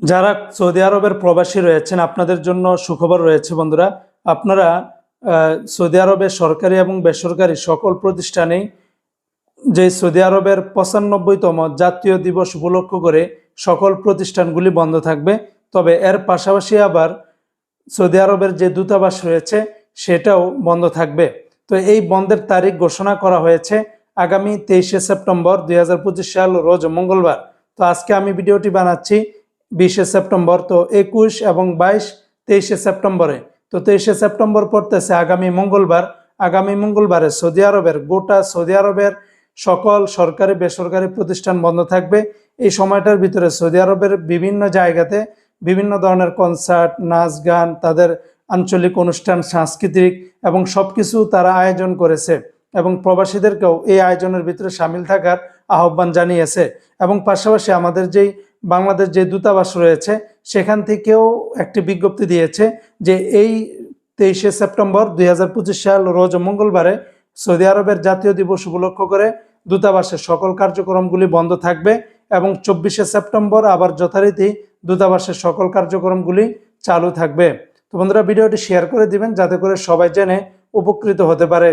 যারা সৌদি আরবের প্রবাসী রয়েছেন আপনাদের জন্য সুখবর রয়েছে বন্ধুরা। আপনারা সৌদি আরবের সরকারি এবং বেসরকারি সকল প্রতিষ্ঠানেই যে সৌদি আরবের 95তম জাতীয় দিবস উপলক্ষ করে সকল প্রতিষ্ঠানগুলি বন্ধ থাকবে। তবে এর পাশাপাশি আবার সৌদি আরবের যে দূতাবাস রয়েছে সেটাও বন্ধ থাকবে। তো এই বন্ধের তারিখ ঘোষণা করা হয়েছে আগামী 23শে সেপ্টেম্বর 2025 সাল রোজ মঙ্গলবার। তো আজকে আমি ভিডিওটি বানাচ্ছি 20শে সেপ্টেম্বর। তো 21 এবং 22 23শে সেপ্টেম্বরে। তো 23শে সেপ্টেম্বর পড়তেছে আগামী মঙ্গলবার। আগামী মঙ্গলবারে সৌদি আরবের গোটা সৌদি আরবের সকল সরকারি বেসরকারি প্রতিষ্ঠান বন্ধ থাকবে। এই সময়টার ভিতরে সৌদি আরবের বিভিন্ন জায়গাতে বিভিন্ন ধরনের কনসার্ট, নাচ গান, তাদের আঞ্চলিক অনুষ্ঠান, সাংস্কৃতিক এবং সবকিছু তারা আয়োজন করেছে এবং প্রবাসীদেরকেও এই আয়োজনের ভিতরে সামিল থাকার আহ্বান জানিয়েছে। এবং পাশাপাশি আমাদের যেই বাংলাদেশ যে দূতাবাস রয়েছে সেখান থেকেও একটি বিজ্ঞপ্তি দিয়েছে যে এই 23শে সেপ্টেম্বর 2025 সাল রোজ মঙ্গলবারে সৌদি আরবের জাতীয় দিবস উপলক্ষ করে দূতাবাসের সকল কার্যক্রমগুলি বন্ধ থাকবে এবং 24শে সেপ্টেম্বর আবার যথারীতি দূতাবাসের সকল কার্যক্রমগুলি চালু থাকবে। তো বন্ধুরা, ভিডিওটি শেয়ার করে দিবেন যাতে করে সবাই জেনে উপকৃত হতে পারে।